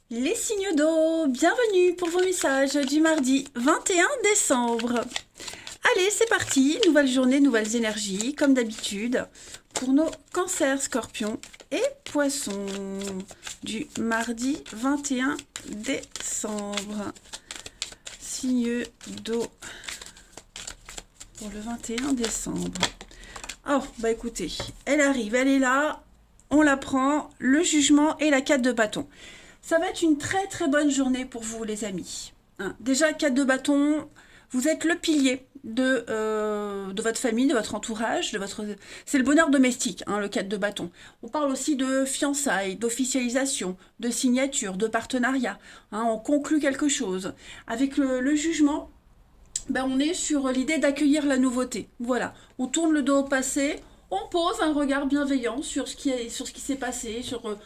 Les signes d'eau, bienvenue pour vos messages du mardi 21 décembre. Allez, c'est parti, nouvelle journée, nouvelles énergies, comme d'habitude, pour nos cancers, scorpions et poissons du mardi 21 décembre. Signe d'eau pour le 21 décembre. Oh, bah écoutez, elle arrive, elle est là, on la prend, le jugement et la 4 de bâton. Ça va être une très très bonne journée pour vous les amis. Hein, déjà, 4 de bâton, vous êtes le pilier de votre famille, de votre entourage, de votre... C'est le bonheur domestique, hein, le 4 de bâton. On parle aussi de fiançailles, d'officialisation, de signature, de partenariat. Hein, on conclut quelque chose. Avec le jugement, ben, on est sur l'idée d'accueillir la nouveauté. Voilà, on tourne le dos au passé, on pose un regard bienveillant sur sur ce qui s'est passé, sur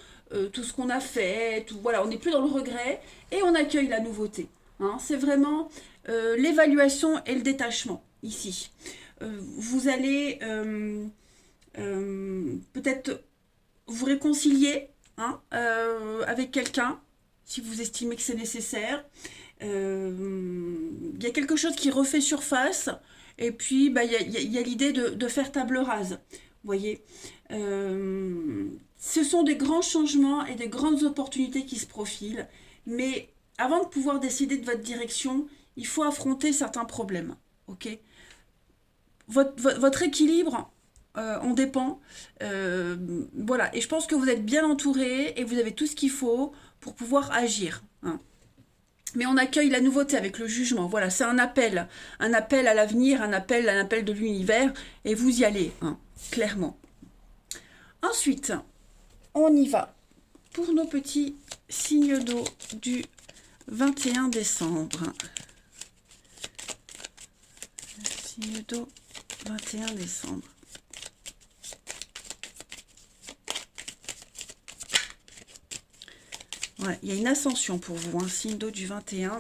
tout ce qu'on a fait, tout, voilà, on n'est plus dans le regret et on accueille la nouveauté. Hein. C'est vraiment l'évaluation et le détachement ici. Vous allez peut-être vous réconcilier, hein, avec quelqu'un si vous estimez que c'est nécessaire. Il y a quelque chose qui refait surface et puis bah, y a l'idée de faire table rase. Vous voyez, ce sont des grands changements et des grandes opportunités qui se profilent, mais avant de pouvoir décider de votre direction, il faut affronter certains problèmes. Ok, votre équilibre en dépend. Euh, voilà, et je pense que vous êtes bien entouré et vous avez tout ce qu'il faut pour pouvoir agir. Hein. Mais on accueille la nouveauté avec le jugement. Voilà, c'est un appel à l'avenir, un appel de l'univers, et vous y allez, hein, clairement. Ensuite, on y va pour nos petits signes d'eau du 21 décembre. Signe d'eau 21 décembre. Ouais, il y a une ascension pour vous, un signe d'eau du 21.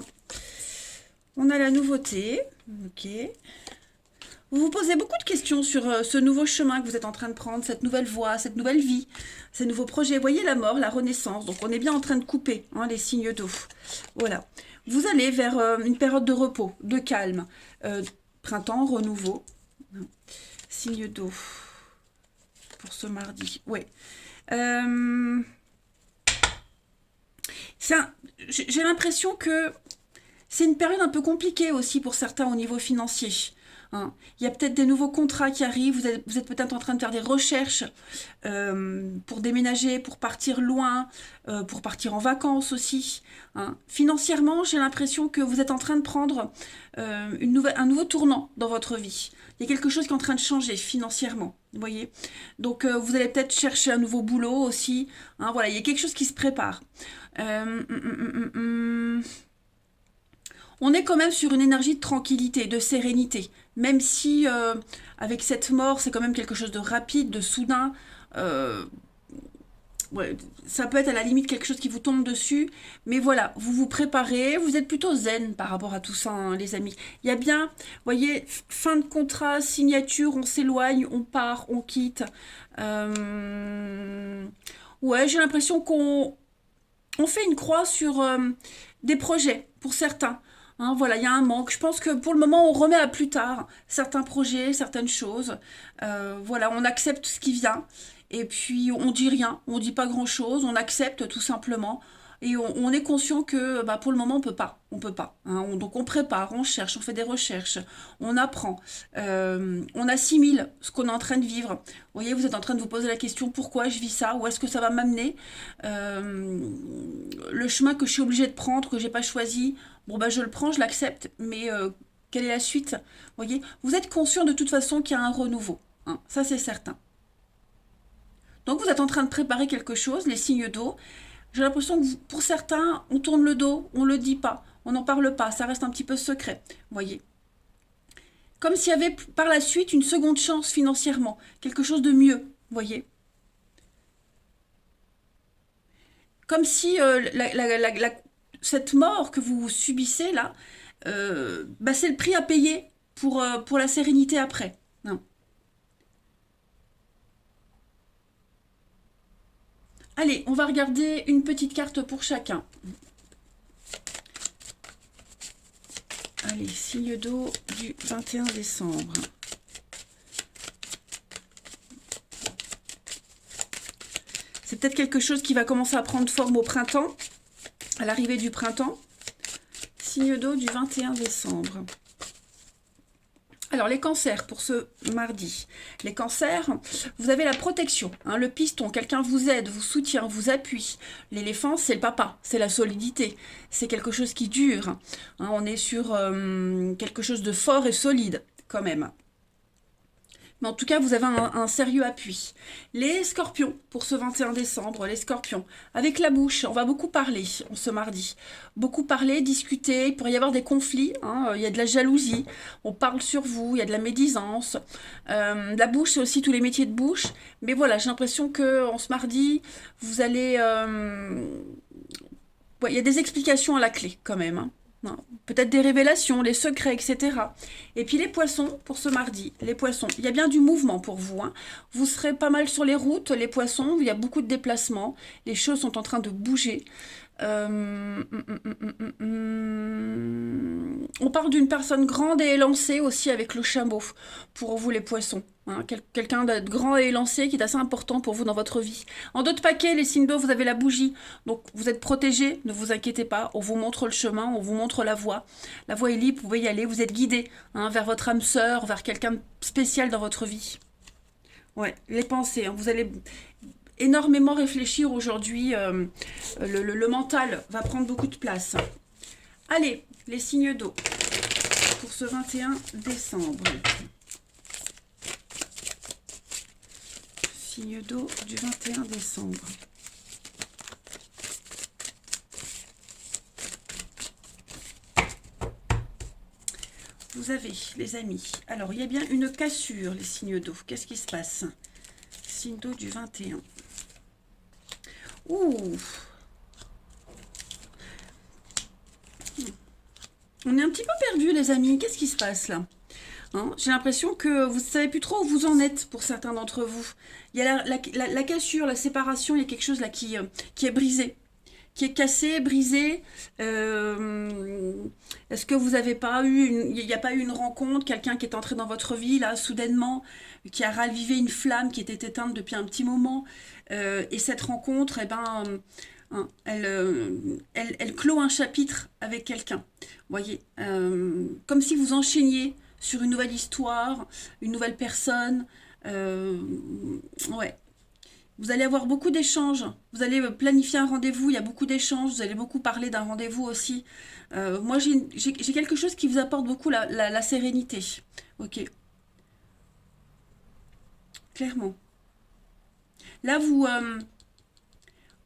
On a la nouveauté. Ok. Vous vous posez beaucoup de questions sur ce nouveau chemin que vous êtes en train de prendre, cette nouvelle voie, cette nouvelle vie, ces nouveaux projets. Vous voyez la mort, la renaissance. Donc on est bien en train de couper, hein, les signes d'eau. Voilà. Vous allez vers une période de repos, de calme. Printemps, renouveau. Signe d'eau pour ce mardi. Ouais. Euh, j'ai l'impression que c'est une période un peu compliquée aussi pour certains au niveau financier. Hein. Il y a peut-être des nouveaux contrats qui arrivent, vous êtes peut-être en train de faire des recherches pour déménager, pour partir loin, pour partir en vacances aussi. Hein. Financièrement, j'ai l'impression que vous êtes en train de prendre un nouveau tournant dans votre vie. Il y a quelque chose qui est en train de changer financièrement, vous voyez. Donc vous allez peut-être chercher un nouveau boulot aussi. Hein, voilà, il y a quelque chose qui se prépare. Euh, hum, hum, hum, hum. On est quand même sur une énergie de tranquillité, de sérénité. Même si avec cette mort, c'est quand même quelque chose de rapide, de soudain. euh, ouais, ça peut être à la limite quelque chose qui vous tombe dessus. Mais voilà, vous vous préparez, vous êtes plutôt zen par rapport à tout ça, hein, les amis. Il y a bien, vous voyez, fin de contrat, signature, on s'éloigne, on part, on quitte. Euh, Ouais, j'ai l'impression qu'on fait une croix sur des projets pour certains. Hein, voilà, il y a un manque. Je pense que pour le moment, on remet à plus tard certains projets, certaines choses. Voilà, on accepte ce qui vient. Et puis, on dit rien, on dit pas grand-chose, on accepte tout simplement. Et on est conscient que bah, pour le moment, on peut pas. On peut pas. Hein. Donc, on prépare, on cherche, on fait des recherches, on apprend, on assimile ce qu'on est en train de vivre. Vous voyez, vous êtes en train de vous poser la question pourquoi je vis ça, où est-ce que ça va m'amener. Le chemin que je suis obligée de prendre, que j'ai pas choisi, bon bah je le prends, je l'accepte, mais quelle est la suite? Vous voyez, vous êtes conscient de toute façon qu'il y a un renouveau, hein, ça c'est certain. Donc vous êtes en train de préparer quelque chose, les signes d'eau. J'ai l'impression que pour certains, on tourne le dos, on le dit pas, on n'en parle pas, ça reste un petit peu secret, vous voyez. Comme s'il y avait par la suite une seconde chance financièrement, quelque chose de mieux, vous voyez. Comme si cette mort que vous subissez là, bah, c'est le prix à payer pour la sérénité après. Non. Allez, on va regarder une petite carte pour chacun. Allez, signe d'eau du 21 décembre. C'est peut-être quelque chose qui va commencer à prendre forme au printemps, à l'arrivée du printemps. Signe d'eau du 21 décembre. Alors, les cancers pour ce mardi. Les cancers, vous avez la protection, hein, le piston, quelqu'un vous aide, vous soutient, vous appuie. L'éléphant, c'est le papa, c'est la solidité. C'est quelque chose qui dure. Hein, on est sur quelque chose de fort et solide, quand même. Mais en tout cas, vous avez un sérieux appui. Les scorpions, pour ce 21 décembre, les scorpions. Avec la bouche, on va beaucoup parler ce mardi. Beaucoup parler, discuter, il pourrait y avoir des conflits, hein, il y a de la jalousie, on parle sur vous, il y a de la médisance. La bouche, c'est aussi tous les métiers de bouche. Mais voilà, j'ai l'impression qu'en ce mardi, vous allez... ouais, il y a des explications à la clé, quand même, hein. Peut-être des révélations, les secrets, etc. Et puis les poissons, pour ce mardi, les poissons, il y a bien du mouvement pour vous, hein. Vous serez pas mal sur les routes, les poissons, il y a beaucoup de déplacements, les choses sont en train de bouger. On parle d'une personne grande et élancée aussi avec le chameau, pour vous les poissons. Hein, quelqu'un de grand et élancé qui est assez important pour vous dans votre vie. En d'autres paquets, les signes d'eau, vous avez la bougie. Donc vous êtes protégés, ne vous inquiétez pas. On vous montre le chemin, on vous montre la voie. La voie est libre, vous pouvez y aller. Vous êtes guidés, hein, vers votre âme sœur, vers quelqu'un de spécial dans votre vie. Ouais, les pensées, hein, vous allez énormément réfléchir aujourd'hui. Le mental va prendre beaucoup de place. Allez, les signes d'eau pour ce 21 décembre. Signe d'eau du 21 décembre. Vous avez, les amis, alors il y a bien une cassure, les signes d'eau. Qu'est-ce qui se passe? Signe d'eau du 21. Ouh! On est un petit peu perdu, les amis. Qu'est-ce qui se passe là? Hein, j'ai l'impression que vous ne savez plus trop où vous en êtes pour certains d'entre vous. Il y a la cassure, la séparation, il y a quelque chose là qui est brisé, qui est cassé, brisé. Est-ce que vous n'avez pas eu il n'y a pas eu une rencontre, quelqu'un qui est entré dans votre vie là soudainement, qui a ravivé une flamme qui était éteinte depuis un petit moment, et cette rencontre, eh ben, hein, elle clôt un chapitre avec quelqu'un. Vous voyez, comme si vous enchaîniez sur une nouvelle histoire, une nouvelle personne. Ouais. Vous allez avoir beaucoup d'échanges. Vous allez planifier un rendez-vous. Il y a beaucoup d'échanges. Vous allez beaucoup parler d'un rendez-vous aussi. Moi, j'ai quelque chose qui vous apporte beaucoup la sérénité. Ok. Clairement. Là,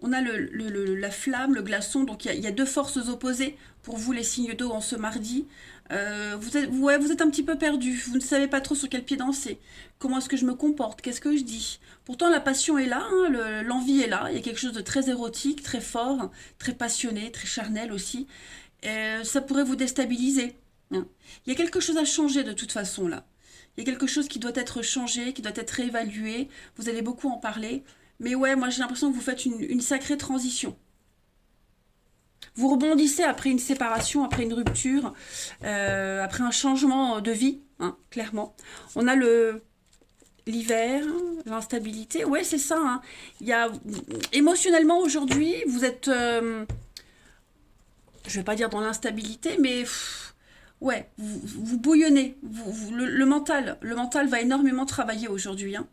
on a la flamme, le glaçon. Donc, il y a deux forces opposées pour vous, les signes d'eau, en ce mardi. Vous êtes un petit peu perdu. Vous ne savez pas trop sur quel pied danser. Comment est-ce que je me comporte? Qu'est-ce que je dis? Pourtant, la passion est là, hein, l'envie est là. Il y a quelque chose de très érotique, très fort, très passionné, très charnel aussi. Ça pourrait vous déstabiliser, hein. Il y a quelque chose à changer de toute façon là. Il y a quelque chose qui doit être changé, qui doit être réévalué. Vous allez beaucoup en parler. Mais ouais, moi j'ai l'impression que vous faites une sacrée transition. Vous rebondissez après une séparation, après une rupture, après un changement de vie, hein, clairement. On a l'hiver, l'instabilité. Ouais, c'est ça, hein. Il y a, émotionnellement, aujourd'hui, vous êtes, je vais pas dire dans l'instabilité, mais ouais, vous bouillonnez. Le mental va énormément travailler aujourd'hui, hein.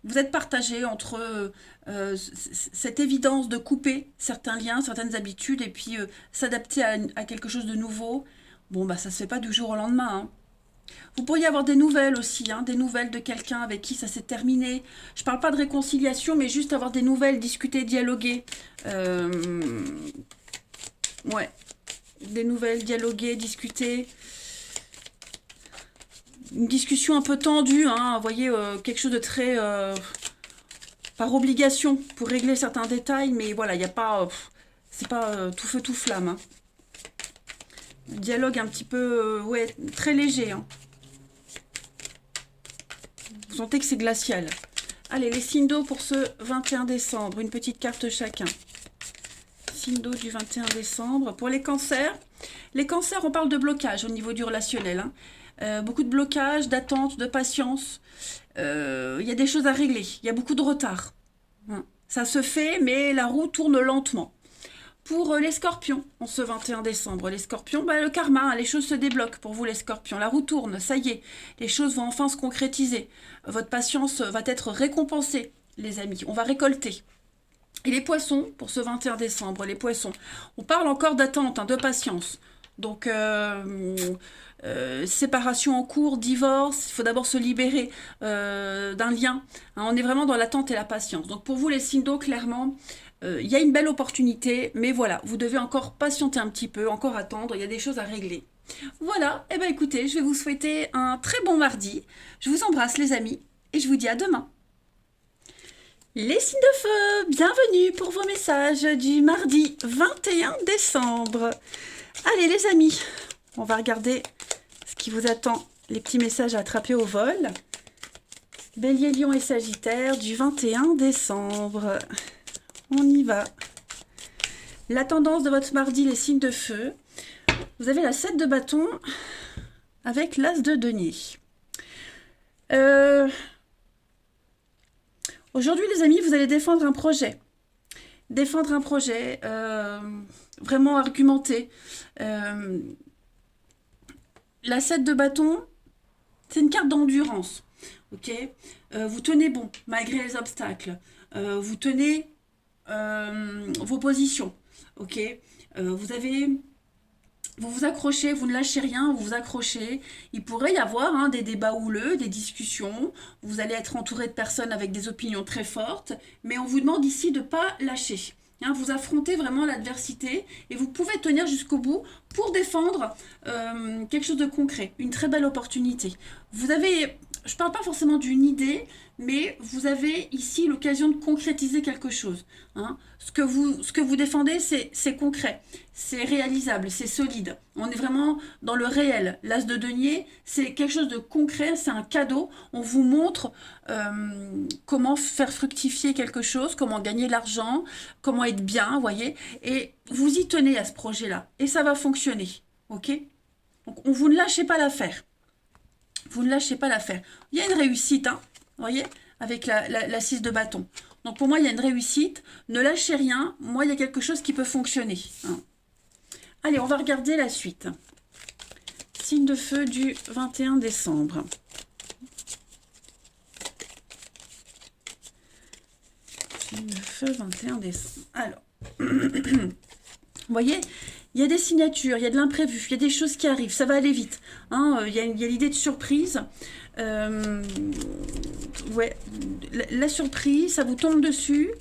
Vous êtes partagé entre cette évidence de couper certains liens, certaines habitudes, et puis s'adapter à quelque chose de nouveau. Bon, bah ça se fait pas du jour au lendemain, hein. Vous pourriez avoir des nouvelles aussi, hein, des nouvelles de quelqu'un avec qui ça s'est terminé. Je parle pas de réconciliation, mais juste avoir des nouvelles, discuter, dialoguer. Ouais, des nouvelles, dialoguer, discuter. Une discussion un peu tendue, hein, vous voyez, quelque chose de très... par obligation, pour régler certains détails, mais voilà, il n'y a pas... c'est pas tout feu, tout flamme, hein. Dialogue un petit peu... ouais, très léger, hein. Vous sentez que c'est glacial. Allez, les signes d'eau pour ce 21 décembre. Une petite carte chacun. Signe d'eau du 21 décembre. Pour les cancers, on parle de blocage au niveau du relationnel. Hein. Beaucoup de blocage, d'attente, de patience. Il y a des choses à régler. Il y a beaucoup de retard. Hein. Ça se fait, mais la roue tourne lentement. Pour les scorpions, en ce 21 décembre, les scorpions, le karma, hein, les choses se débloquent pour vous les scorpions. La roue tourne, ça y est, les choses vont enfin se concrétiser. Votre patience va être récompensée, les amis. On va récolter. Et les poissons, pour ce 21 décembre, les poissons, on parle encore d'attente, hein, de patience. Donc, séparation en cours, divorce, il faut d'abord se libérer d'un lien. Hein, on est vraiment dans l'attente et la patience. Donc, pour vous, les signes d'eau, clairement, il y a une belle opportunité, mais voilà, vous devez encore patienter un petit peu, encore attendre, il y a des choses à régler. Voilà, et bien écoutez, je vais vous souhaiter un très bon mardi. Je vous embrasse, les amis, et je vous dis à demain. Les signes de feu, bienvenue pour vos messages du mardi 21 décembre. Allez les amis, on va regarder ce qui vous attend, les petits messages à attraper au vol. Bélier, Lion et Sagittaire du 21 décembre. On y va. La tendance de votre mardi, les signes de feu. Vous avez la 7 de bâton avec l'as de denier. Aujourd'hui, les amis, vous allez défendre un projet. Défendre un projet, vraiment argumenté. La 7 de bâton, c'est une carte d'endurance. Ok, vous tenez bon, malgré les obstacles. Vous tenez vos positions. Ok, vous vous accrochez, vous ne lâchez rien, vous vous accrochez. Il pourrait y avoir des débats houleux, des discussions. Vous allez être entouré de personnes avec des opinions très fortes, mais on vous demande ici de ne pas lâcher. Hein, vous affrontez vraiment l'adversité et vous pouvez tenir jusqu'au bout pour défendre quelque chose de concret, une très belle opportunité. Vous avez, je ne parle pas forcément d'une idée, mais vous avez ici l'occasion de concrétiser quelque chose. Hein. Ce que vous défendez, c'est concret, c'est réalisable, c'est solide. On est vraiment dans le réel. L'as de denier, c'est quelque chose de concret, c'est un cadeau. On vous montre comment faire fructifier quelque chose, comment gagner de l'argent, comment être bien, vous voyez. Et vous y tenez à ce projet-là. Et ça va fonctionner, ok? Donc, vous ne lâchez pas l'affaire. Vous ne lâchez pas l'affaire. Il y a une réussite, hein, vous voyez, avec la 6 de bâton. Donc pour moi, il y a une réussite. Ne lâchez rien. Moi, il y a quelque chose qui peut fonctionner. Hein. Allez, on va regarder la suite. Signe de feu du 21 décembre. Signe de feu 21 décembre. Alors, vous voyez, il y a des signatures, il y a de l'imprévu, il y a des choses qui arrivent, ça va aller vite. Hein, il y a l'idée de surprise. Ouais, la surprise, ça vous tombe dessus.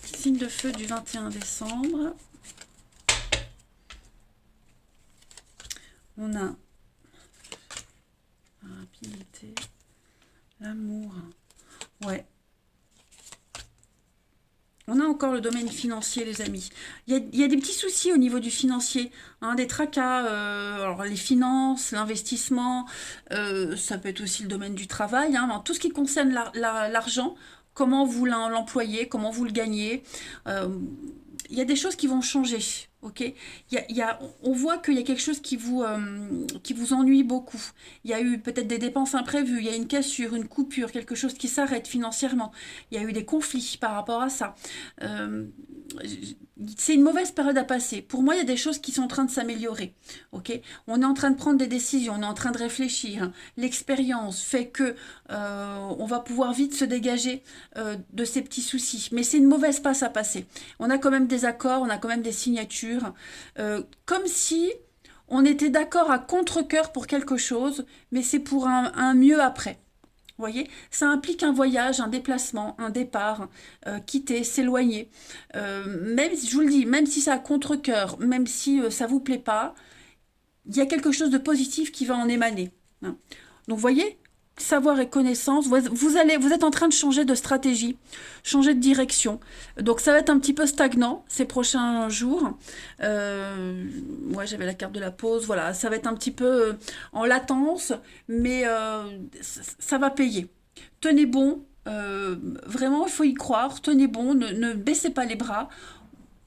Signe de feu du 21 décembre. On a la rapidité, l'amour. Ouais. On a encore le domaine financier, les amis. Il y a des petits soucis au niveau du financier, hein, des tracas, alors les finances, l'investissement, ça peut être aussi le domaine du travail, hein, tout ce qui concerne l'argent, comment vous l'employez, comment vous le gagnez. Il y a des choses qui vont changer, ok? On voit qu'il y a quelque chose qui vous ennuie beaucoup. Il y a eu peut-être des dépenses imprévues, il y a une cassure, une coupure, quelque chose qui s'arrête financièrement. Il y a eu des conflits par rapport à ça. C'est une mauvaise période à passer. Pour moi, il y a des choses qui sont en train de s'améliorer. Ok, on est en train de prendre des décisions, on est en train de réfléchir. L'expérience fait que on va pouvoir vite se dégager de ces petits soucis. Mais c'est une mauvaise passe à passer. On a quand même des accords, on a quand même des signatures. Comme si on était d'accord à contre-cœur pour quelque chose, mais c'est pour un mieux après. Vous voyez, ça implique un voyage, un déplacement, un départ, quitter, s'éloigner. Même si, je vous le dis, même si c'est à contre-cœur, même si ça vous plaît pas, il y a quelque chose de positif qui va en émaner. Hein. Donc, vous voyez, savoir et connaissance, vous êtes en train de changer de stratégie, changer de direction. Donc, ça va être un petit peu stagnant ces prochains jours. Ouais, j'avais la carte de la pause. Voilà, ça va être un petit peu en latence, mais ça va payer. Tenez bon, Vraiment, il faut y croire, tenez bon, ne baissez pas les bras.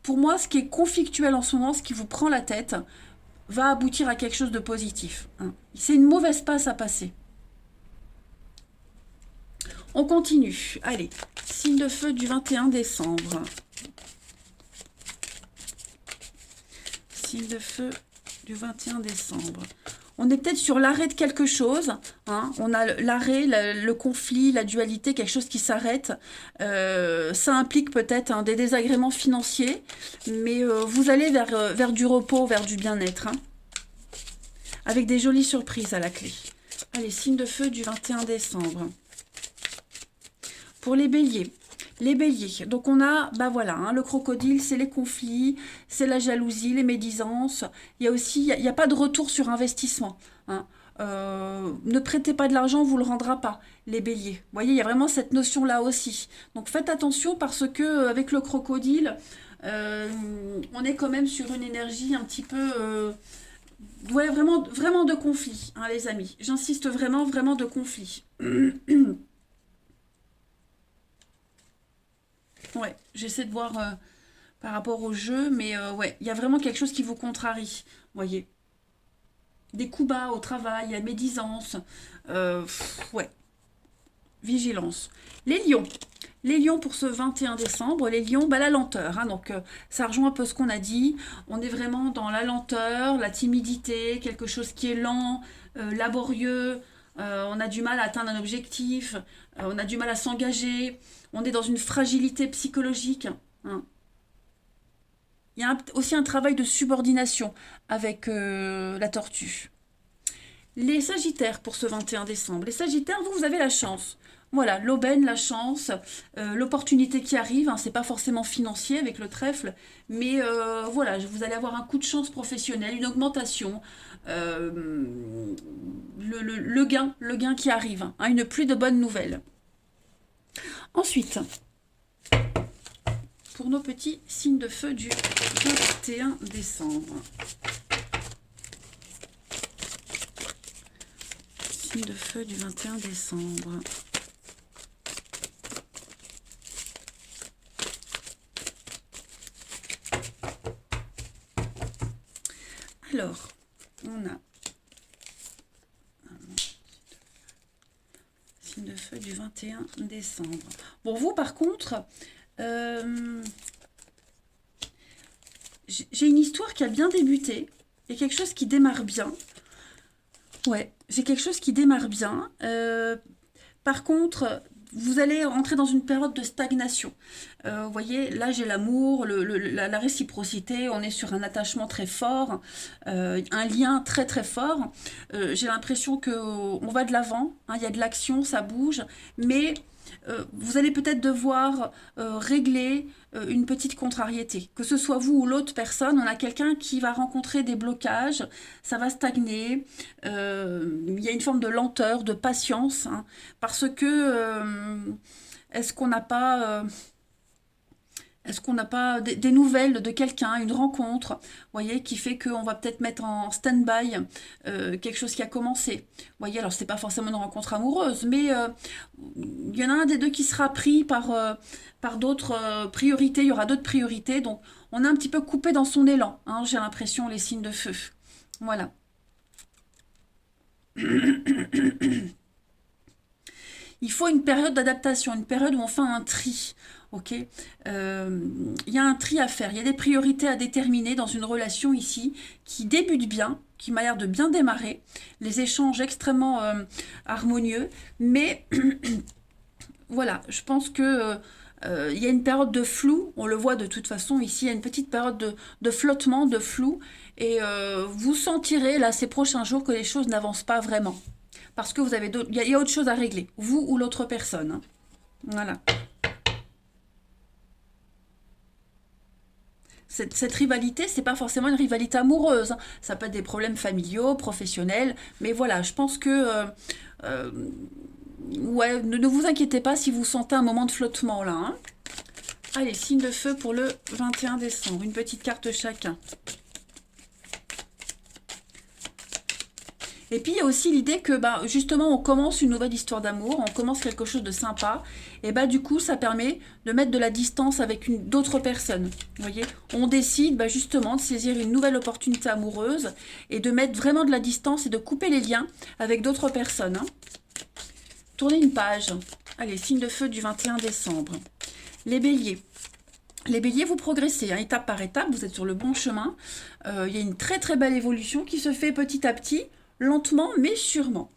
Pour moi, ce qui est conflictuel en ce moment, ce qui vous prend la tête, va aboutir à quelque chose de positif, hein. C'est une mauvaise passe à passer. On continue. Allez, signe de feu du 21 décembre. Signe de feu du 21 décembre. On est peut-être sur l'arrêt de quelque chose, hein. On a l'arrêt, le conflit, la dualité, quelque chose qui s'arrête. Ça implique peut-être, hein, des désagréments financiers, mais vous allez vers du repos, vers du bien-être, hein, avec des jolies surprises à la clé. Allez, signe de feu du 21 décembre. Pour les béliers. Les béliers, donc on a, bah voilà, hein, le crocodile, c'est les conflits, c'est la jalousie, les médisances. Il y a aussi, il n'y a pas de retour sur investissement, hein. Ne prêtez pas de l'argent, on vous le rendra pas, les béliers. Vous voyez, il y a vraiment cette notion-là aussi. Donc faites attention parce que avec le crocodile, on est quand même sur une énergie un petit peu, ouais, vraiment, vraiment de conflit, hein, les amis. J'insiste vraiment, vraiment de conflit. Ouais, j'essaie de voir par rapport au jeu, mais ouais, il y a vraiment quelque chose qui vous contrarie, voyez. Des coups bas au travail, la médisance, ouais, vigilance. Les lions. Les lions pour ce 21 décembre, les lions, bah, la lenteur, hein, donc ça rejoint un peu ce qu'on a dit. On est vraiment dans la lenteur, la timidité, quelque chose qui est lent, laborieux. On a du mal à atteindre un objectif, on a du mal à s'engager, on est dans une fragilité psychologique, hein. Il y a aussi un travail de subordination avec la tortue. Les Sagittaires pour ce 21 décembre. Les Sagittaires, vous avez la chance. Voilà, l'aubaine, la chance, l'opportunité qui arrive, hein, c'est pas forcément financier avec le trèfle, mais voilà, vous allez avoir un coup de chance professionnel, une augmentation, euh, le gain qui arrive, hein, une pluie de bonnes nouvelles. Ensuite, pour nos petits signes de feu du 21 décembre. Signe de feu du 21 décembre. Alors, on a signe de feu du 21 décembre. Pour vous, par contre, j'ai une histoire qui a bien débuté. Il y a quelque chose qui démarre bien. Ouais, j'ai quelque chose qui démarre bien. Par contre, vous allez rentrer dans une période de stagnation. Vous voyez, là j'ai l'amour, la réciprocité, on est sur un attachement très fort, un lien très très fort. J'ai l'impression qu'on va de l'avant, hein, il y a de l'action, ça bouge, mais vous allez peut-être devoir régler une petite contrariété. Que ce soit vous ou l'autre personne, on a quelqu'un qui va rencontrer des blocages, ça va stagner, il y a une forme de lenteur, de patience, hein, parce que est-ce qu'on n'a pas... est-ce qu'on n'a pas des nouvelles de quelqu'un, une rencontre, vous voyez, qui fait qu'on va peut-être mettre en stand-by quelque chose qui a commencé. Vous voyez, alors c'est pas forcément une rencontre amoureuse, mais il y en a un des deux qui sera pris par d'autres priorités, il y aura d'autres priorités, donc on est un petit peu coupé dans son élan, hein, j'ai l'impression, les signes de feu. Voilà. Il faut une période d'adaptation, une période où on fait un tri. Ok, il y a un tri à faire, il y a des priorités à déterminer dans une relation ici qui débute bien, qui m'a l'air de bien démarrer, les échanges extrêmement harmonieux, mais voilà, je pense que il y a une période de flou, on le voit de toute façon ici, il y a une petite période de flottement, de flou, et vous sentirez là ces prochains jours que les choses n'avancent pas vraiment, parce que vous avez il y a autre chose à régler, vous ou l'autre personne, hein. Voilà. Cette rivalité, c'est pas forcément une rivalité amoureuse, hein. Ça peut être des problèmes familiaux, professionnels, mais voilà, je pense que euh, ouais, ne vous inquiétez pas si vous sentez un moment de flottement là, hein. Allez, signe de feu pour le 21 décembre, une petite carte chacun. Et puis il y a aussi l'idée que bah, justement on commence une nouvelle histoire d'amour, on commence quelque chose de sympa, et bah du coup ça permet de mettre de la distance avec d'autres personnes. Vous voyez, on décide bah, justement de saisir une nouvelle opportunité amoureuse et de mettre vraiment de la distance et de couper les liens avec d'autres personnes. Hein. Tournez une page. Allez, signe de feu du 21 décembre. Les béliers. Les béliers, vous progressez, hein, étape par étape, vous êtes sur le bon chemin. Il y a une très très belle évolution qui se fait petit à petit, lentement mais sûrement.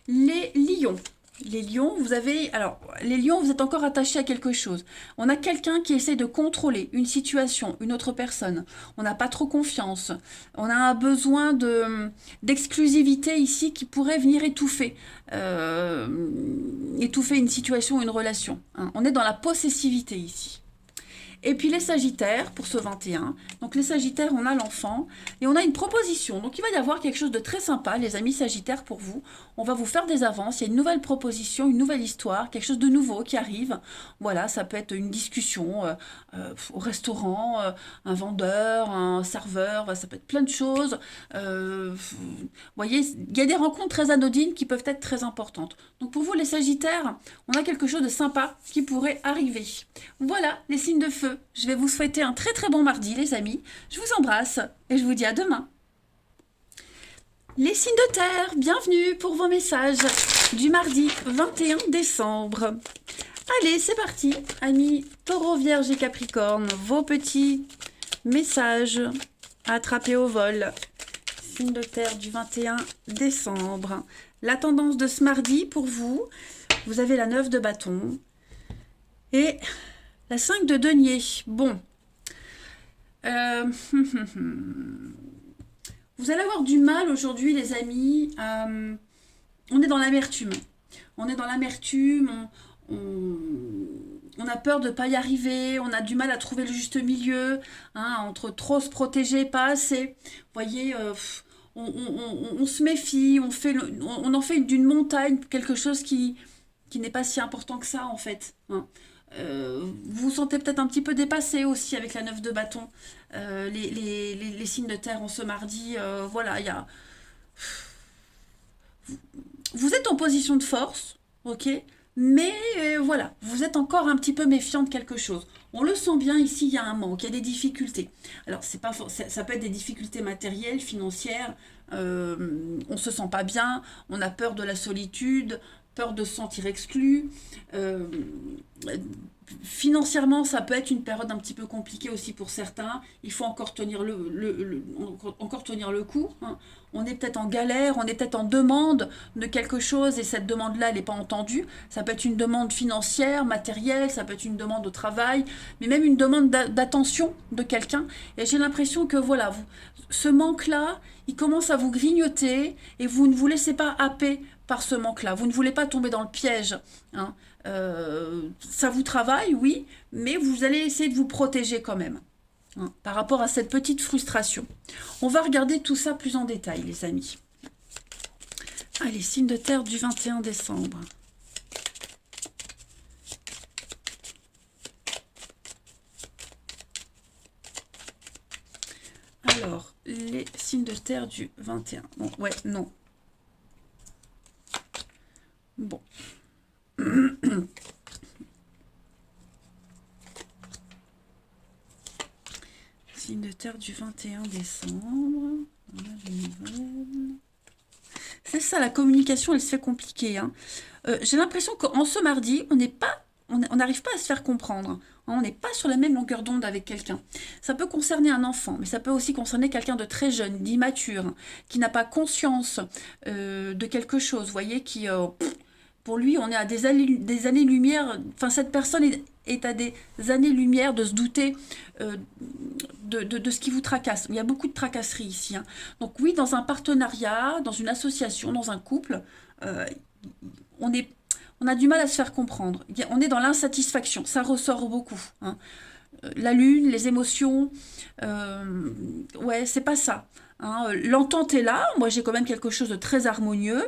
Les lions. Les lions, vous avez... Alors, les lions, vous êtes encore attachés à quelque chose. On a quelqu'un qui essaie de contrôler une situation, une autre personne. On n'a pas trop confiance. On a un besoin d'exclusivité ici qui pourrait venir étouffer une situation, une relation. Hein. On est dans la possessivité ici. Et puis les Sagittaires pour ce 21. Donc les Sagittaires, on a l'enfant et on a une proposition. Donc il va y avoir quelque chose de très sympa, les amis Sagittaires, pour vous. On va vous faire des avances, il y a une nouvelle proposition, une nouvelle histoire, quelque chose de nouveau qui arrive. Voilà, ça peut être une discussion au restaurant, un vendeur, un serveur, ça peut être plein de choses. Vous voyez, il y a des rencontres très anodines qui peuvent être très importantes. Donc pour vous les Sagittaires, on a quelque chose de sympa qui pourrait arriver. Voilà, les signes de feu. Je vais vous souhaiter un très très bon mardi, les amis. Je vous embrasse et je vous dis à demain. Les signes de terre, bienvenue pour vos messages du mardi 21 décembre. Allez, c'est parti, amis Taureau, Vierge et Capricorne, vos petits messages à attraper au vol. Signe de terre du 21 décembre. La tendance de ce mardi pour vous, vous avez la 9 de bâton et la 5 de denier. Bon. Vous allez avoir du mal aujourd'hui, les amis. On est dans l'amertume. On est dans l'amertume. On a peur de ne pas y arriver. On a du mal à trouver le juste milieu. Hein, entre trop se protéger et pas assez. Vous voyez, on se méfie. On en fait d'une montagne quelque chose qui n'est pas si important que ça, en fait. Hein. Vous vous sentez peut-être un petit peu dépassé aussi avec la 9 de bâton. Les signes de terre en ce mardi, voilà, il y a... Vous êtes en position de force, ok, mais voilà, vous êtes encore un petit peu méfiant de quelque chose. On le sent bien ici, il y a un manque, il y a des difficultés. Alors, c'est pas ça peut être des difficultés matérielles, financières, on se sent pas bien, on a peur de la solitude, peur de se sentir exclu. Financièrement, ça peut être une période un petit peu compliquée aussi pour certains. Il faut encore tenir encore tenir le coup. Hein. On est peut-être en galère, on est peut-être en demande de quelque chose et cette demande-là, elle n'est pas entendue. Ça peut être une demande financière, matérielle, ça peut être une demande au travail, mais même une demande d'attention de quelqu'un. Et j'ai l'impression que voilà, ce manque-là, il commence à vous grignoter et vous ne vous laissez pas happer par ce manque-là. Vous ne voulez pas tomber dans le piège. Hein. Ça vous travaille, oui, mais vous allez essayer de vous protéger quand même. Hein, par rapport à cette petite frustration. On va regarder tout ça plus en détail, les amis. Allez, signe de terre du 21 décembre. Alors, les signes de terre du 21. Bon, ouais, non. Bon. Signe de terre du 21 décembre. C'est ça, la communication, elle se fait compliquée. Hein. J'ai l'impression qu'en ce mardi, on n'arrive pas à se faire comprendre. Hein. On n'est pas sur la même longueur d'onde avec quelqu'un. Ça peut concerner un enfant, mais ça peut aussi concerner quelqu'un de très jeune, d'immature, hein, qui n'a pas conscience de quelque chose, vous voyez, qui... pour lui, on est à des années-lumière, enfin cette personne est à des années-lumière de se douter de ce qui vous tracasse. Il y a beaucoup de tracasseries ici. Hein. Donc oui, dans un partenariat, dans une association, dans un couple, on a du mal à se faire comprendre. On est dans l'insatisfaction, ça ressort beaucoup. Hein. La lune, les émotions, ouais, c'est pas ça. Hein, l'entente est là, moi j'ai quand même quelque chose de très harmonieux,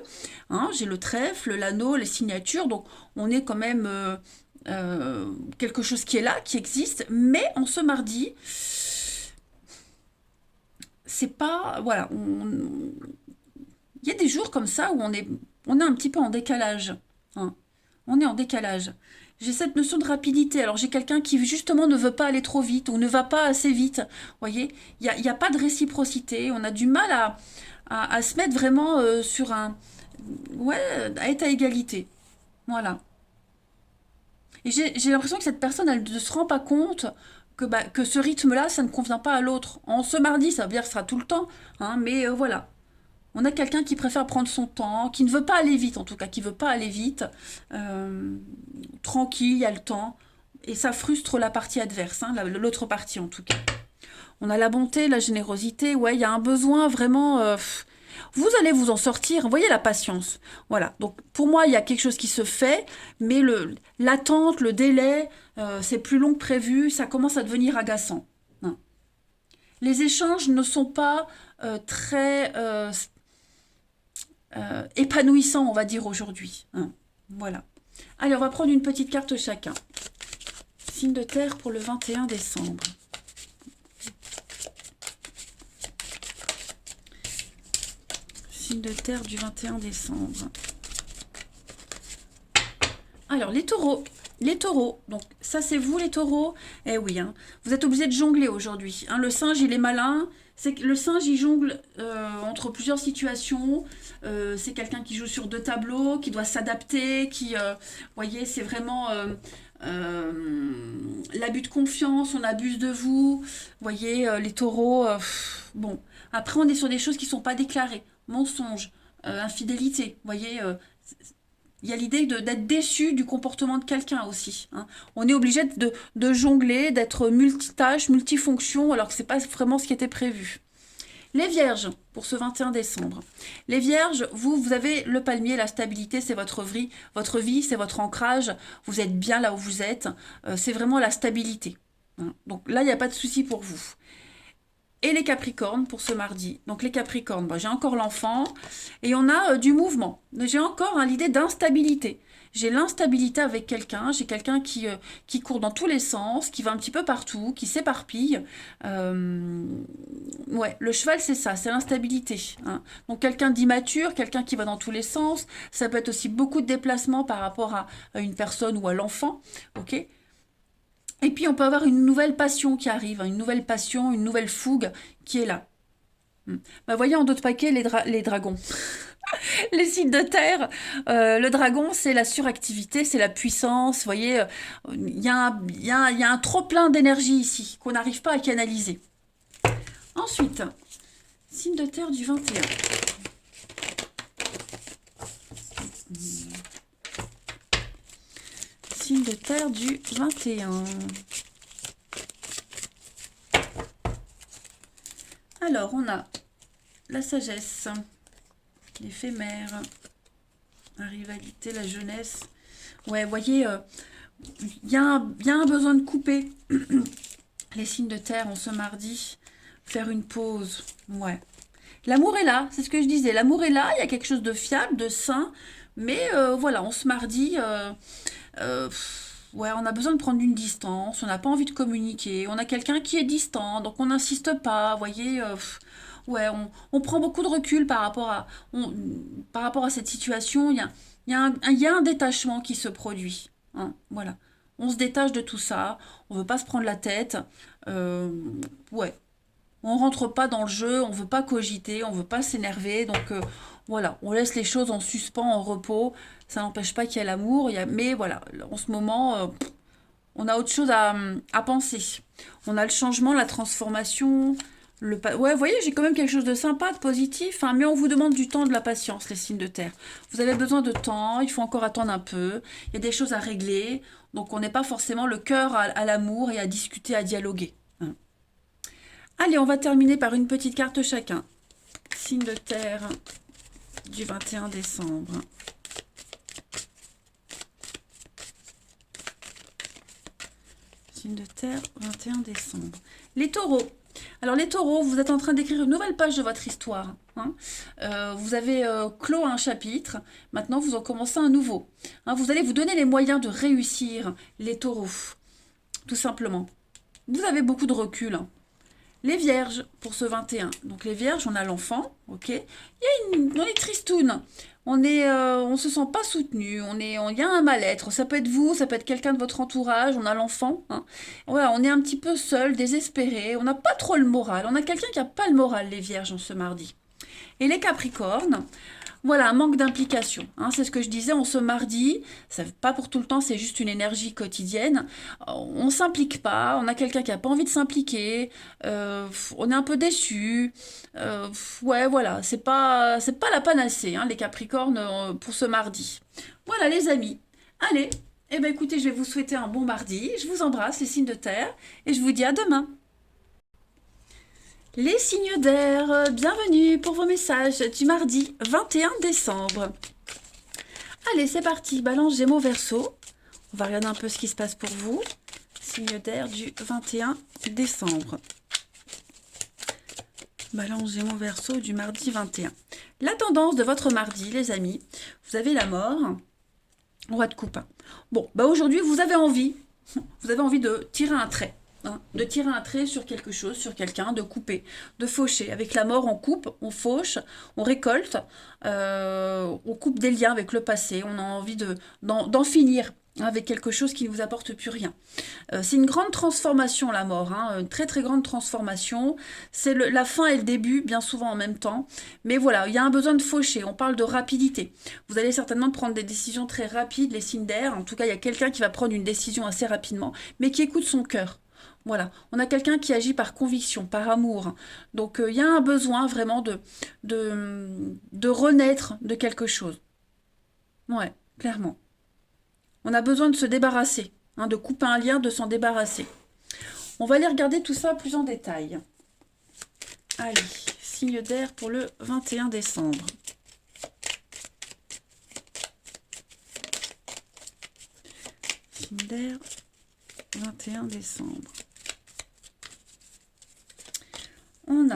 hein, j'ai le trèfle, l'anneau, les signatures, donc on est quand même quelque chose qui est là, qui existe, mais en ce mardi, c'est pas, voilà, il y a des jours comme ça où on est un petit peu en décalage. Hein. On est en décalage. J'ai cette notion de rapidité. Alors j'ai quelqu'un qui justement ne veut pas aller trop vite ou ne va pas assez vite. Vous voyez, il y a pas de réciprocité. On a du mal à se mettre vraiment sur un... Ouais, à être à égalité. Voilà. Et j'ai l'impression que cette personne, elle ne se rend pas compte que ce rythme-là, ça ne convient pas à l'autre. En ce mardi, ça veut dire que ce sera tout le temps. Hein, mais voilà. On a quelqu'un qui préfère prendre son temps, qui ne veut pas aller vite en tout cas, qui veut pas aller vite. Euh, Tranquille, il y a le temps. Et ça frustre la partie adverse, hein, l'autre partie en tout cas. On a la bonté, la générosité, ouais, il y a un besoin vraiment... vous allez vous en sortir, vous voyez la patience. Voilà, donc pour moi, il y a quelque chose qui se fait, mais l'attente, le délai, c'est plus long que prévu, ça commence à devenir agaçant. Hein. Les échanges ne sont pas très épanouissants, on va dire, aujourd'hui. Hein. Voilà. Allez, on va prendre une petite carte chacun. Signe de terre pour le 21 décembre. Signe de terre du 21 décembre. Alors, les taureaux. Les taureaux, donc ça c'est vous les taureaux. Eh oui, hein, vous êtes obligés de jongler aujourd'hui. Hein, le singe, il est malin. C'est que le singe, il jongle entre plusieurs situations. C'est quelqu'un qui joue sur deux tableaux, qui doit s'adapter, voyez, c'est vraiment l'abus de confiance, on abuse de vous. Voyez, les taureaux, bon. Après, on est sur des choses qui ne sont pas déclarées. Mensonge, infidélité, voyez, il y a l'idée d'être déçu du comportement de quelqu'un aussi. Hein. On est obligé de jongler, d'être multitâche, multifonction, alors que ce n'est pas vraiment ce qui était prévu. Les vierges, pour ce 21 décembre. Les vierges, vous avez le palmier, la stabilité, c'est votre vie, c'est votre ancrage. Vous êtes bien là où vous êtes. C'est vraiment la stabilité. Hein. Donc là, il n'y a pas de souci pour vous. Et les Capricornes pour ce mardi. Donc les Capricornes, j'ai encore l'enfant et on a du mouvement. J'ai encore l'idée d'instabilité. J'ai l'instabilité avec quelqu'un, j'ai quelqu'un qui court dans tous les sens, qui va un petit peu partout, qui s'éparpille. Ouais, le cheval c'est ça, c'est l'instabilité. Hein. Donc quelqu'un d'immature, quelqu'un qui va dans tous les sens. Ça peut être aussi beaucoup de déplacements par rapport à une personne ou à l'enfant. Ok. Et puis, on peut avoir une nouvelle passion qui arrive, hein, une nouvelle passion, une nouvelle fougue qui est là. Voyez en d'autres paquets les dragons. Les signes de terre, le dragon, c'est la suractivité, c'est la puissance. Vous voyez, il y a un trop-plein d'énergie ici qu'on n'arrive pas à canaliser. Ensuite, signe de terre du 21. Signe de terre du 21. Alors, on a la sagesse, l'éphémère, la rivalité, la jeunesse. Ouais, vous voyez, il y a un besoin de couper les signes de terre en ce mardi, faire une pause. Ouais. L'amour est là, c'est ce que je disais. L'amour est là, il y a quelque chose de fiable, de sain. Mais voilà, on se mardi... ouais, on a besoin de prendre une distance, on n'a pas envie de communiquer, on a quelqu'un qui est distant, donc on n'insiste pas, vous voyez, ouais, on prend beaucoup de recul par rapport à cette situation, il y a un détachement qui se produit, hein, voilà. On se détache de tout ça, on veut pas se prendre la tête, ouais, on rentre pas dans le jeu, on veut pas cogiter, on veut pas s'énerver, donc voilà, on laisse les choses en suspens, en repos. Ça n'empêche pas qu'il y ait l'amour, mais voilà, en ce moment, on a autre chose à penser. On a le changement, la transformation. Ouais, vous voyez, j'ai quand même quelque chose de sympa, de positif, hein, mais on vous demande du temps, de la patience, les signes de terre. Vous avez besoin de temps, il faut encore attendre un peu. Il y a des choses à régler, donc on n'est pas forcément le cœur à l'amour et à discuter, à dialoguer. Hein. Allez, on va terminer par une petite carte chacun. Signe de terre du 21 décembre. Signe de terre, 21 décembre. Les taureaux. Alors les taureaux, vous êtes en train d'écrire une nouvelle page de votre histoire. Hein. Vous avez clos un chapitre, maintenant vous en commencez un nouveau. Hein, vous allez vous donner les moyens de réussir, les taureaux. Tout simplement. Vous avez beaucoup de recul. Hein. Les vierges pour ce 21. Donc les vierges, on a l'enfant, ok. On est tristoun. On se sent pas soutenu. Il y a un mal-être. Ça peut être vous, ça peut être quelqu'un de votre entourage. On a l'enfant. Hein. Voilà, on est un petit peu seul, désespéré. On n'a pas trop le moral. On a quelqu'un qui a pas le moral, les vierges, en ce mardi. Et les capricornes, voilà, un manque d'implication. Hein, c'est ce que je disais, on se mardi, ça, pas pour tout le temps, c'est juste une énergie quotidienne. On s'implique pas, on a quelqu'un qui a pas envie de s'impliquer, on est un peu déçu. Ouais, voilà, c'est pas la panacée, hein, les Capricornes, pour ce mardi. Voilà, les amis. Allez, eh ben écoutez, je vais vous souhaiter un bon mardi. Je vous embrasse, les signes de terre, et je vous dis à demain. Les signes d'air, bienvenue pour vos messages du mardi 21 décembre. Allez, c'est parti, Balance, Gémeaux, Verseau. On va regarder un peu ce qui se passe pour vous. Signe d'air du 21 décembre. Balance, Gémeaux, Verseau du mardi 21. La tendance de votre mardi, les amis, vous avez la mort, roi de coupe. Bon, bah aujourd'hui, vous avez envie de tirer un trait. Hein, de tirer un trait sur quelque chose, sur quelqu'un, de couper, de faucher. Avec la mort, on coupe, on fauche, on récolte, on coupe des liens avec le passé, on a envie d'en finir avec quelque chose qui ne vous apporte plus rien. C'est une grande transformation, la mort, hein, une très très grande transformation. C'est la fin et le début, bien souvent en même temps. Mais voilà, il y a un besoin de faucher, on parle de rapidité. Vous allez certainement prendre des décisions très rapides, les signes d'air. En tout cas, il y a quelqu'un qui va prendre une décision assez rapidement, mais qui écoute son cœur. Voilà, on a quelqu'un qui agit par conviction, par amour. Donc il y a un besoin vraiment de renaître de quelque chose. Ouais, clairement. On a besoin de se débarrasser, hein, de couper un lien, de s'en débarrasser. On va aller regarder tout ça plus en détail. Allez, signe d'air pour le 21 décembre. Signe d'air, 21 décembre. On a...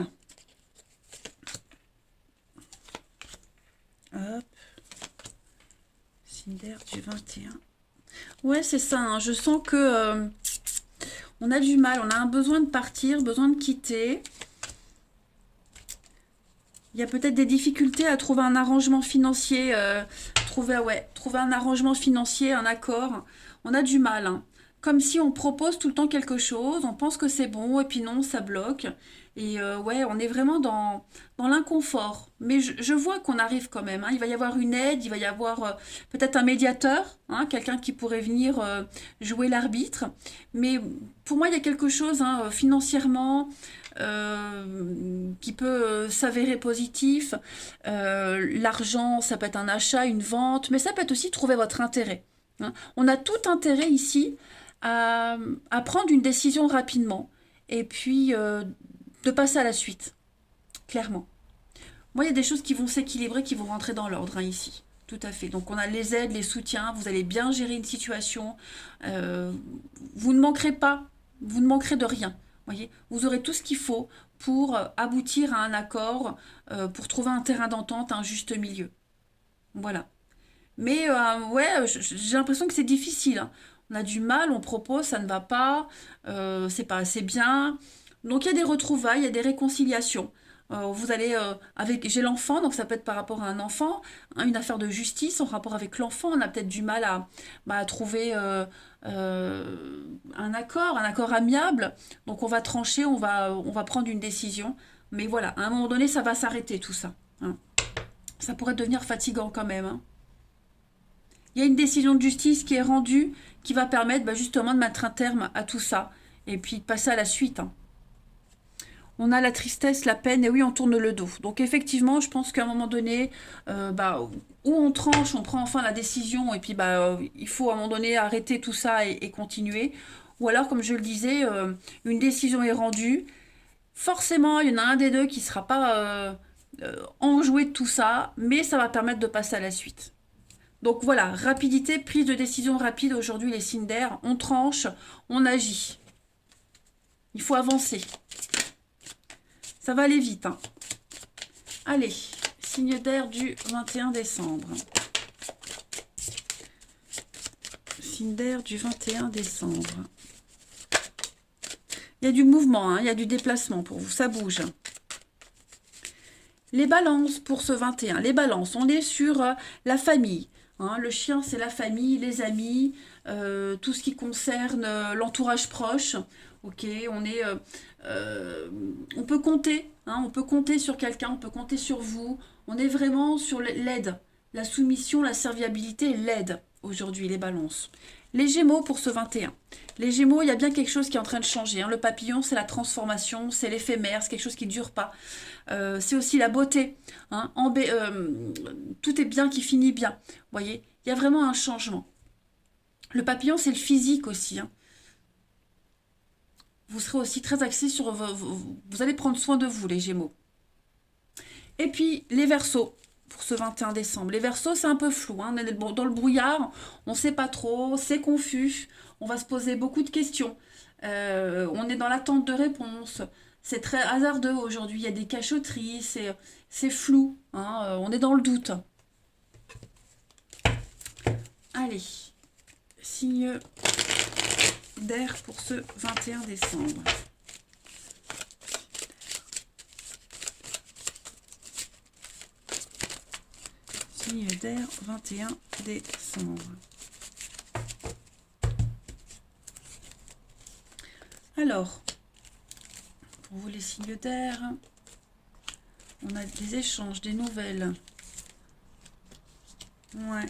Hop. Signe d'air du 21. Ouais, c'est ça. Hein. Je sens que on a du mal. On a un besoin de partir, besoin de quitter. Il y a peut-être des difficultés à trouver un arrangement financier. Trouver un arrangement financier, un accord. On a du mal. Hein. Comme si on propose tout le temps quelque chose, on pense que c'est bon, et puis non, ça bloque. Et ouais, on est vraiment dans l'inconfort. Mais je vois qu'on arrive quand même. Hein. Il va y avoir une aide, il va y avoir peut-être un médiateur, hein, quelqu'un qui pourrait venir jouer l'arbitre. Mais pour moi, il y a quelque chose hein, financièrement qui peut s'avérer positif. L'argent, ça peut être un achat, une vente, mais ça peut être aussi trouver votre intérêt. Hein. On a tout intérêt ici à prendre une décision rapidement et puis de passer à la suite, clairement. Moi, il y a des choses qui vont s'équilibrer, qui vont rentrer dans l'ordre hein, ici. Tout à fait. Donc, on a les aides, les soutiens. Vous allez bien gérer une situation. Vous ne manquerez pas. Vous ne manquerez de rien. Voyez, vous aurez tout ce qu'il faut pour aboutir à un accord, pour trouver un terrain d'entente, un juste milieu. Voilà. Mais ouais, j'ai l'impression que c'est difficile. Hein. On a du mal, on propose, ça ne va pas, c'est pas assez bien. Donc il y a des retrouvailles, il y a des réconciliations. Vous allez avec, j'ai l'enfant, donc ça peut être par rapport à un enfant, hein, une affaire de justice en rapport avec l'enfant. On a peut-être du mal à trouver un accord amiable. Donc on va trancher, on va prendre une décision. Mais voilà, à un moment donné, ça va s'arrêter tout ça. Hein. Ça pourrait devenir fatigant quand même. Hein. Il y a une décision de justice qui est rendue, qui va permettre bah, justement de mettre un terme à tout ça et puis de passer à la suite. Hein. On a la tristesse, la peine, et oui, on tourne le dos. Donc effectivement, je pense qu'à un moment donné, bah, où on tranche, on prend enfin la décision, et puis bah, il faut à un moment donné arrêter tout ça et continuer. Ou alors, comme je le disais, une décision est rendue. Forcément, il y en a un des deux qui ne sera pas enjoué de tout ça, mais ça va permettre de passer à la suite. Donc voilà, rapidité, prise de décision rapide aujourd'hui, les signes d'air, on tranche, on agit. Il faut avancer. Ça va aller vite. Hein. Allez, signe d'air du 21 décembre. Signe d'air du 21 décembre. Il y a du mouvement, hein, il y a du déplacement pour vous, ça bouge. Les balances pour ce 21. Les balances, on est sur la famille. Hein. Le chien, c'est la famille, les amis, tout ce qui concerne l'entourage proche. Ok, on peut compter, hein, on peut compter sur quelqu'un, on peut compter sur vous. On est vraiment sur l'aide, la soumission, la serviabilité, l'aide aujourd'hui, les balances. Les Gémeaux pour ce 21. Les Gémeaux, il y a bien quelque chose qui est en train de changer. Hein. Le papillon, c'est la transformation, c'est l'éphémère, c'est quelque chose qui ne dure pas. C'est aussi la beauté. Hein. Tout est bien qui finit bien. Vous voyez, il y a vraiment un changement. Le papillon, c'est le physique aussi. Hein. Vous serez aussi très axé sur... Vous allez prendre soin de vous, les Gémeaux. Et puis, les Verseaux pour ce 21 décembre. Les Verseaux, c'est un peu flou. Hein. On est dans le brouillard, on ne sait pas trop, c'est confus. On va se poser beaucoup de questions. On est dans l'attente de réponses. C'est très hasardeux aujourd'hui. Il y a des cachotteries, c'est flou. Hein. On est dans le doute. Allez, signe d'air pour ce 21 décembre. Signe d'air 21 décembre. Alors, pour vous les signes d'air, on a des échanges, des nouvelles. Ouais.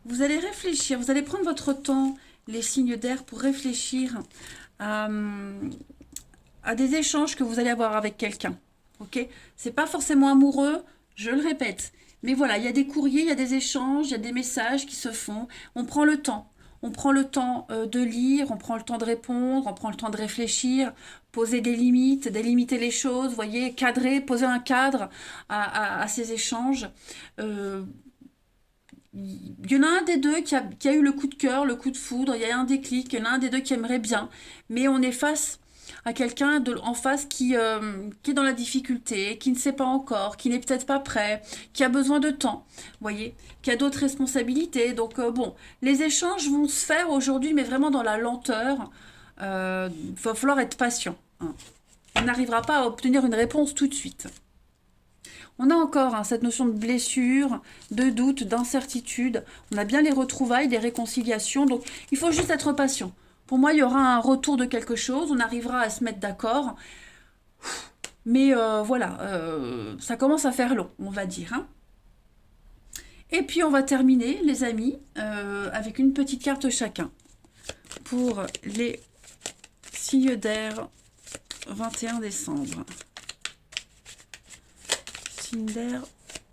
Vous allez réfléchir, vous allez prendre votre temps, les signes d'air, pour réfléchir à des échanges que vous allez avoir avec quelqu'un. Ok? C'est pas forcément amoureux, je le répète. Mais voilà, il y a des courriers, il y a des échanges, il y a des messages qui se font. On prend le temps. On prend le temps de lire, on prend le temps de répondre, on prend le temps de réfléchir, poser des limites, délimiter les choses, voyez, cadrer, poser un cadre à ces échanges. Il y en a un des deux qui a eu le coup de cœur, le coup de foudre, il y a un déclic, il y en a un des deux qui aimerait bien, mais on est face à quelqu'un en face qui est dans la difficulté, qui ne sait pas encore, qui n'est peut-être pas prêt, qui a besoin de temps, voyez, qui a d'autres responsabilités. Donc bon, les échanges vont se faire aujourd'hui, mais vraiment dans la lenteur. Il va falloir être patient. Hein. On n'arrivera pas à obtenir une réponse tout de suite. On a encore hein, cette notion de blessure, de doute, d'incertitude. On a bien les retrouvailles, des réconciliations. Donc, il faut juste être patient. Pour moi, il y aura un retour de quelque chose. On arrivera à se mettre d'accord. Mais voilà, ça commence à faire long, on va dire. Hein. Et puis, on va terminer, les amis, avec une petite carte chacun. Pour les signes d'air 21 décembre. Signe d'air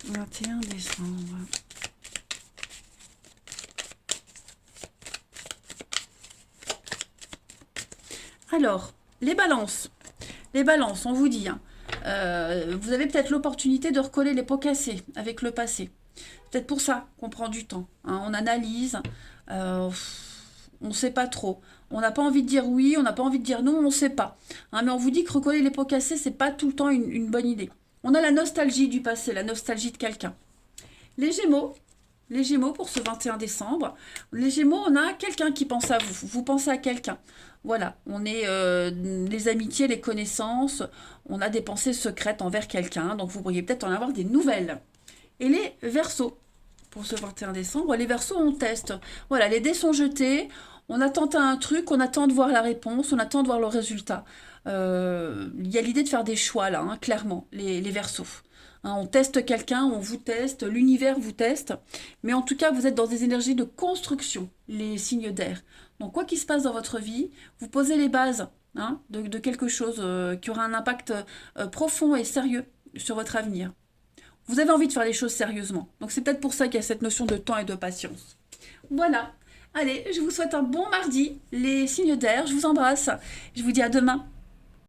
21 décembre. Alors, les balances. Les balances, on vous dit. Hein, vous avez peut-être l'opportunité de recoller les pots cassés avec le passé. Peut-être pour ça qu'on prend du temps. Hein, on analyse. On ne sait pas trop. On n'a pas envie de dire oui, on n'a pas envie de dire non, on ne sait pas. Hein, mais on vous dit que recoller les pots cassés, c'est pas tout le temps une bonne idée. On a la nostalgie du passé, la nostalgie de quelqu'un. Les Gémeaux pour ce 21 décembre. Les Gémeaux, on a quelqu'un qui pense à vous. Vous pensez à quelqu'un. Voilà, on est les amitiés, les connaissances. On a des pensées secrètes envers quelqu'un. Donc vous pourriez peut-être en avoir des nouvelles. Et les Verseaux pour ce 21 décembre. Les Verseaux, on teste. Voilà, les dés sont jetés. On attend à un truc, on attend de voir la réponse, on attend de voir le résultat. Il y a l'idée de faire des choix là, hein, clairement, les Verseaux. Hein, on teste quelqu'un, on vous teste, l'univers vous teste. Mais en tout cas, vous êtes dans des énergies de construction, les signes d'air. Donc quoi qu'il se passe dans votre vie, vous posez les bases hein, de quelque chose qui aura un impact profond et sérieux sur votre avenir. Vous avez envie de faire les choses sérieusement. Donc c'est peut-être pour ça qu'il y a cette notion de temps et de patience. Voilà. Allez, je vous souhaite un bon mardi, les signes d'air. Je vous embrasse. Je vous dis à demain.